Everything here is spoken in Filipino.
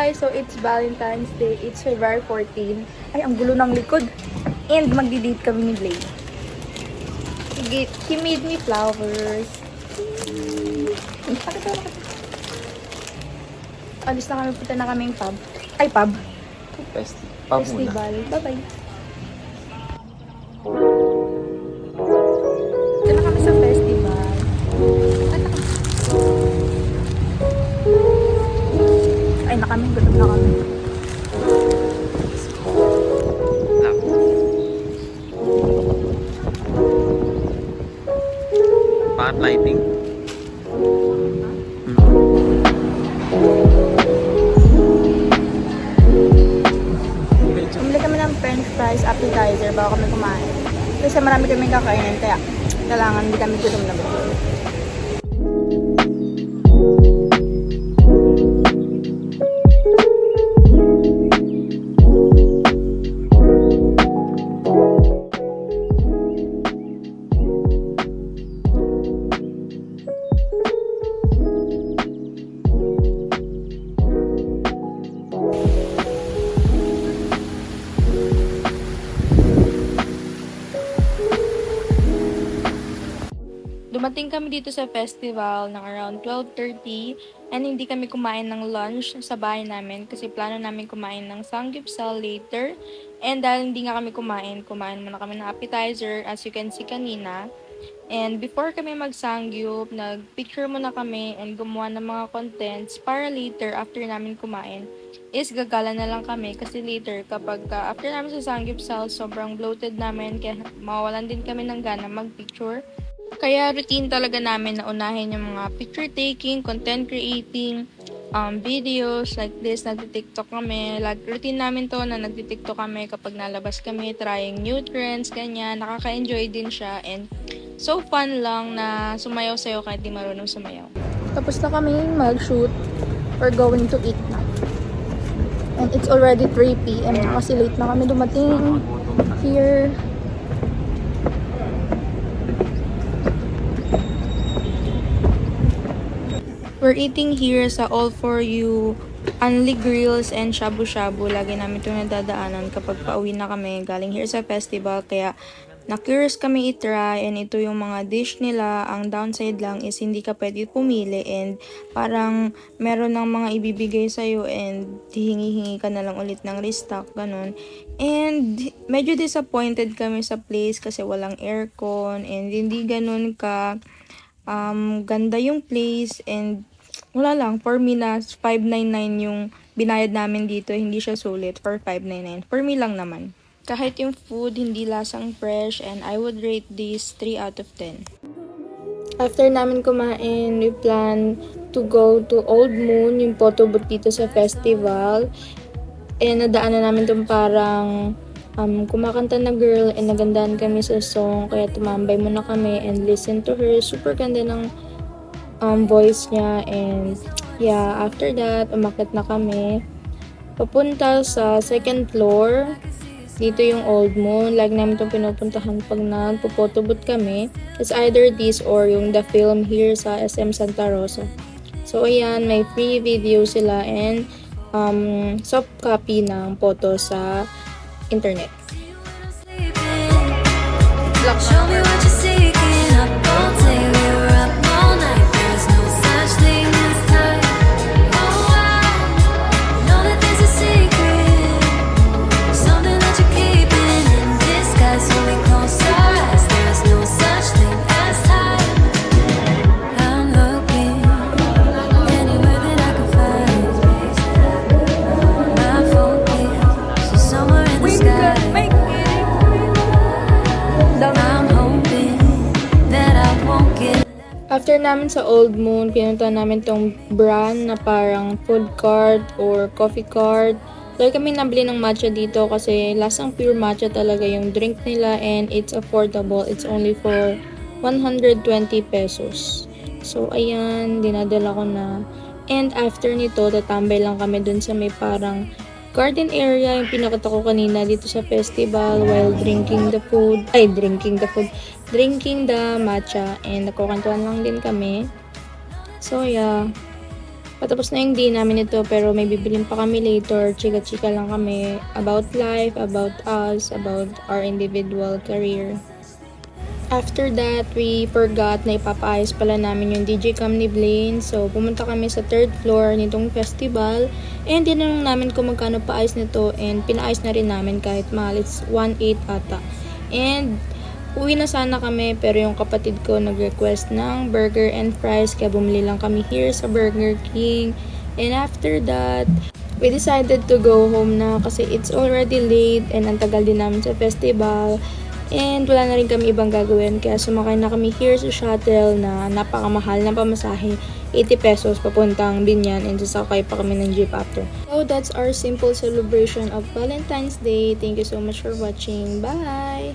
guys! So, it's Valentine's Day. It's February 14. Ay, ang gulo ng likod. And magdi-date kami ni Blake. He made me flowers. Alis na kami, punta na kaming pub. Ay, pub. Festival. Bye-bye. Ito na kami sa festival. Ay, na kami. Gutom na kami. Bakit lighting? Bumili kami ng french fries, appetizer, bago kami kumain. Kasi marami kami kakainin, kaya kailangan hindi kami gutom na ba. Dumating kami dito sa festival ng around 12:30 and hindi kami kumain ng lunch sa bahay namin kasi plano namin kumain ng samgyeopsal later. And dahil hindi nga kami kumain muna kami ng appetizer as you can see kanina. And before kami mag-sangyup, nag-picture muna kami and gumawa ng mga contents para later after namin kumain is gagala na lang kami kasi later kapag after namin sa sangyupsal sobrang bloated namin kaya mawawalan din kami ng gana mag-picture. Kaya routine talaga namin na unahin yung mga picture taking, content creating, videos like this. Nagti-TikTok kami. Routine namin to na nagti-TikTok kami kapag nalabas kami, trying new trends, ganyan. Nakaka-enjoy din siya and so fun lang na sumayaw-sayaw kahit di marunong sumayaw. Tapos na kami mag-shoot. We're going to eat na. And it's already 3 p.m. kasi late na kami dumating here. We're eating here sa All For You, Unli Grills and Shabu Shabu. Lagi namin ito nadadaanan kapag pauwi na kami galing here sa festival. Kaya na-curious kami i-try and ito yung mga dish nila. Ang downside lang is hindi ka pwede pumili and parang meron ng mga ibibigay sa'yo and hihingi-hingi ka na lang ulit ng restock, ganun. And medyo disappointed kami sa place kasi walang aircon and hindi ganun ka ganda yung place and wala lang, for me na 599 yung binayad namin dito, hindi siya sulit for 599. For me lang naman. Kahit yung food hindi lasang fresh and I would rate this 3 out of 10. After namin kumain, we plan to go to Old Moon, yung photo booth dito sa festival. And nadaanan namin itong parang kumakanta na girl and nagandahan kami sa song kaya tumambay muna kami and listen to her. Super ganda ng voice niya and yeah, after that umakyat na kami papunta sa second floor. Dito yung Old Moon, lagi namin itong pinupuntahan pag nagpo-photobooth kami. It's either this or yung The Film here sa SM Santa Rosa. So ayan, may free video sila and soft copy ng photo sa internet. Show me what you're seeking, I won't take you up all night. There's no such thing as time. Oh, I know that there's a secret, something that you're keeping in disguise. So we close our eyes. There's no such thing as time. I'm looking anywhere that I can find. My focus is somewhere in the sky. After namin sa Old Moon, pinunta namin tong brand na parang food cart or coffee cart. Dahil kami nabili ng matcha dito kasi lasang pure matcha talaga yung drink nila and it's affordable. It's only for 120 pesos. So, ayan, dinadala ko na. And after nito, tatambay lang kami dun sa may parang garden area, yung pinakita ko kanina dito sa festival while drinking the matcha and nagkukantuan lang din kami. So yeah, Patapos na yung day namin ito, pero may bibilin pa kami later. Chika-chika lang kami about life, about us, about our individual career. After that, we forgot na ipapaayos pala namin yung DJ cam ni Blaine. So, pumunta kami sa 3rd floor nitong festival. And tinanong namin kung magkano paayos nito. And pinaayos na rin namin kahit mahal. It's 1.8 ata. And uwi na sana kami, pero yung kapatid ko nag-request ng burger and fries. Kaya bumili lang kami here sa Burger King. And after that, we decided to go home na kasi it's already late. And ang tagal din namin sa festival. And wala na rin kami ibang gagawin, kaya sumakay na kami here sa shuttle na napakamahal na pamasahe, 80 pesos papuntang Binyan, and sasakay pa kami ng jeep after. So that's our simple celebration of Valentine's Day. Thank you so much for watching. Bye!